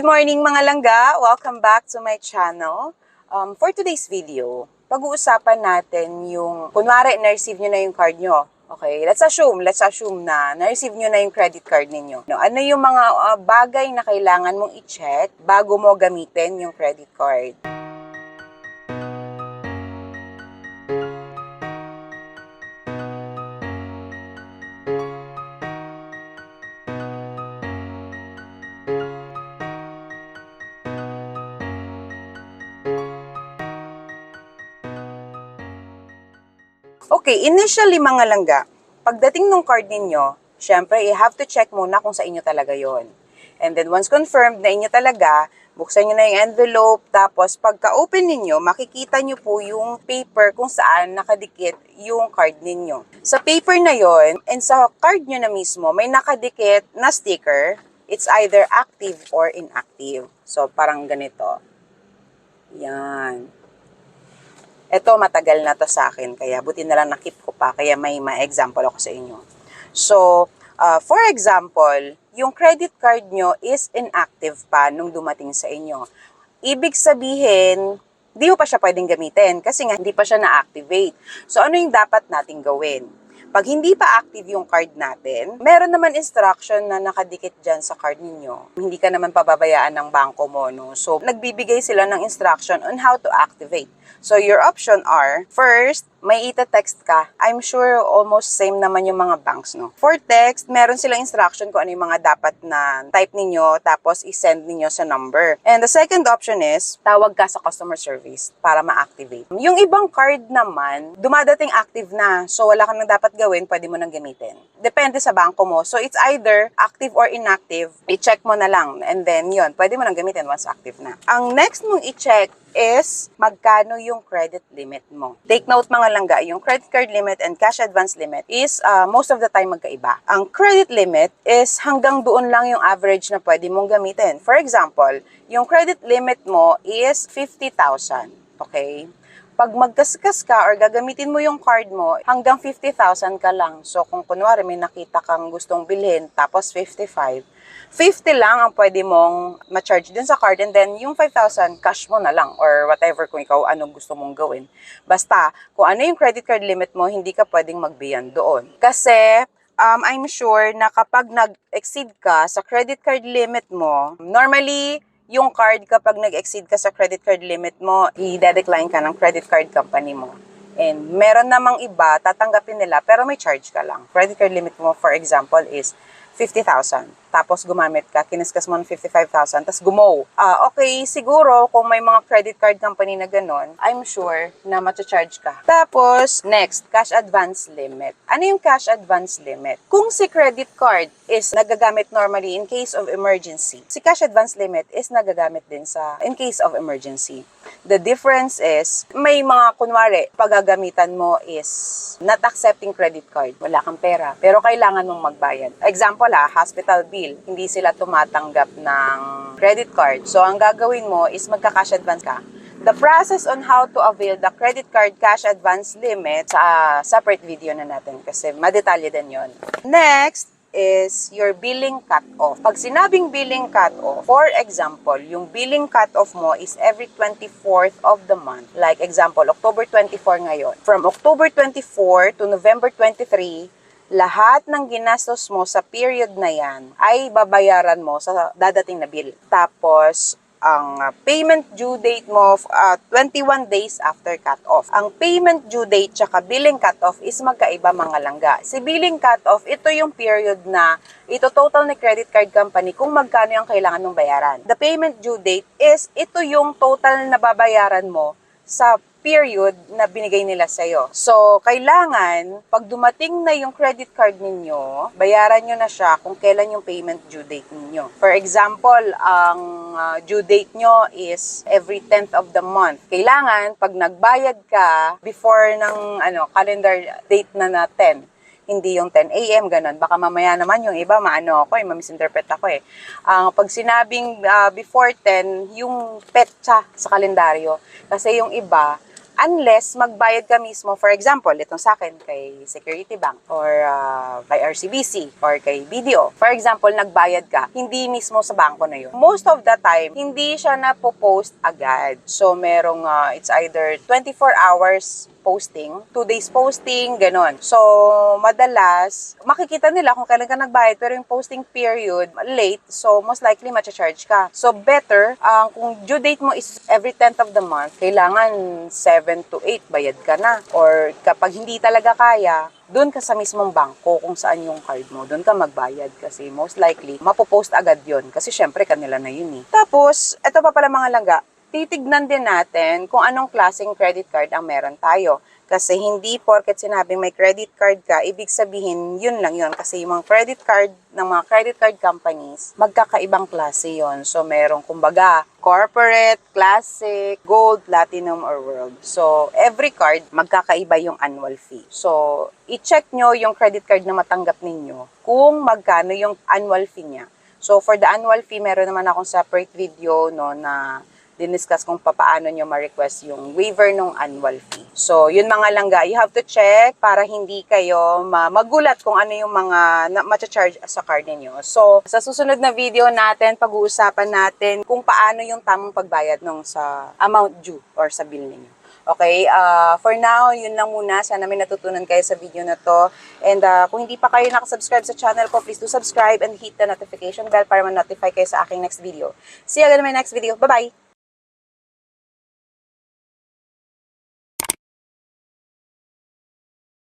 Good morning mga langga! Welcome back to my channel. For today's video, pag-uusapan natin yung, kunwari, na-receive nyo na yung card nyo. Okay, let's assume na na-receive nyo na yung credit card ninyo. No, ano yung mga bagay na kailangan mong i-check bago mo gamitin yung credit card? Okay, initially mga langga, pagdating ng card ninyo, syempre, you have to check muna kung sa inyo talaga yon. And then once confirmed na inyo talaga, buksan nyo na yung envelope, tapos pagka-open ninyo, makikita nyo po yung paper kung saan nakadikit yung card ninyo. Sa paper na yon, and sa card nyo na mismo, may nakadikit na sticker. It's either active or inactive. So, parang ganito. Yan. Ito, matagal na to sa akin, kaya buti na lang nakip ko pa, kaya may ma-example ako sa inyo. So, for example, yung credit card nyo is inactive pa nung dumating sa inyo. Ibig sabihin, di mo pa siya pwedeng gamitin kasi nga hindi pa siya na-activate. So, ano yung dapat nating gawin? Pag hindi pa active yung card natin, meron naman instruction na nakadikit dyan sa card ninyo. Hindi ka naman pababayaan ng bangko mo, no? So, nagbibigay sila ng instruction on how to activate. So, your option are, first, may ita-text ka. I'm sure almost same naman yung mga banks, no? For text, meron silang instruction kung ano yung mga dapat na type ninyo, tapos i-send ninyo sa number. And the second option is, tawag ka sa customer service para ma-activate. Yung ibang card naman, dumadating active na. So, wala kang dapat gawin, pwede mo nang gamitin. Depende sa bangko mo. So, it's either active or inactive. I-check mo na lang. And then, yun, pwede mo nang gamitin once active na. Ang next mong i-check is magkano yung credit limit mo. Take note mga langga, yung credit card limit and cash advance limit is most of the time magkaiba. Ang credit limit is hanggang doon lang yung average na pwede mong gamitin. For example, yung credit limit mo is 50,000. Okay? Pag magkaskas ka or gagamitin mo yung card mo, hanggang 50,000 ka lang. So kung kunwari may nakita kang gustong bilhin tapos 50 lang ang pwede mong ma-charge din sa card, and then yung 5,000 cash mo na lang or whatever kung ikaw anong gusto mong gawin. Basta, kung ano yung credit card limit mo, hindi ka pwedeng mag-beyond doon. Kasi, I'm sure na kapag nag-exceed ka sa credit card limit mo, normally, yung card kapag nag-exceed ka sa credit card limit mo, i-decline ka ng credit card company mo. And meron namang iba, tatanggapin nila, pero may charge ka lang. Credit card limit mo, for example, is 50,000. Tapos gumamit ka, kiniskas mo ng 55,000, tapos gumo. Okay, siguro kung may mga credit card company na ganon, I'm sure na matcha-charge ka. Tapos, next, cash advance limit. Ano yung cash advance limit? Kung si credit card is nagagamit normally in case of emergency, si cash advance limit is nagagamit din sa in case of emergency. The difference is, may mga kunwari, paggagamitan mo is not accepting credit card. Wala kang pera, pero kailangan mong magbayad. Example hospital bill. Hindi sila tumatanggap ng credit card. So, ang gagawin mo is magka-cash advance ka. The process on how to avail the credit card cash advance limit sa separate video na natin kasi madetalye din yon. Next is your billing cut-off. Pag sinabing billing cut-off, for example, yung billing cut-off mo is every 24th of the month. Like example, October 24 ngayon. From October 24 to November 23, lahat ng ginastos mo sa period na yan ay babayaran mo sa dadating na bill. Tapos, ang payment due date mo 21 days after cut-off. Ang payment due date tsaka billing cut-off is magkaiba mga langga. Si billing cut-off, ito yung period na ito total ni credit card company kung magkano yung kailangan mong bayaran. The payment due date is ito yung total na babayaran mo sa period na binigay nila sa'yo. So, kailangan, pag dumating na yung credit card ninyo, bayaran nyo na siya kung kailan yung payment due date ninyo. For example, ang due date nyo is every 10th of the month. Kailangan, pag nagbayad ka before ng calendar date na 10, hindi yung 10 a.m. ganun. Baka mamaya naman yung iba, ma-misinterpret ako eh. Pag sinabing before 10, yung petsa sa kalendaryo. Kasi yung iba, unless magbayad ka mismo, for example, itong sa akin, kay Security Bank, or kay RCBC, or kay BDO. For example, nagbayad ka, hindi mismo sa bangko na yun. Most of the time, hindi siya na-post agad. So, merong, it's either 24 hours posting, 2 days posting, ganon. So, madalas, makikita nila kung kailan ka nagbayad, pero yung posting period, late, so most likely matcha-charge ka. So, better, kung due date mo is every 10th of the month, kailangan 7 to 8 bayad ka na. Or kapag hindi talaga kaya, doon ka sa mismong bangko kung saan yung card mo, doon ka magbayad kasi most likely, mapopost agad yon kasi syempre kanila na yun eh. Tapos, ito pa pala mga langga, titignan din natin kung anong klaseng credit card ang meron tayo. Kasi hindi porket sinabing may credit card ka, ibig sabihin yun lang yun. Kasi yung mga credit card ng mga credit card companies, magkakaibang klase yon. So, merong kumbaga, corporate, classic, gold, platinum, or world. So, every card, magkakaiba yung annual fee. So, i-check nyo yung credit card na matanggap ninyo kung magkano yung annual fee niya. So, for the annual fee, meron naman akong separate video no, na diniscuss kung paano nyo ma-request yung waiver ng annual fee. So, yun mga langga, you have to check para hindi kayo magulat kung ano yung mga matcha-charge sa card ninyo. So, sa susunod na video natin, pag-uusapan natin kung paano yung tamang pagbayad nung sa amount due or sa bill ninyo. Okay, for now, yun lang muna. Sana may natutunan kayo sa video na to. And kung hindi pa kayo nakasubscribe sa channel ko, please do subscribe and hit the notification bell para ma-notify kayo sa aking next video. See you again in my next video. Bye-bye!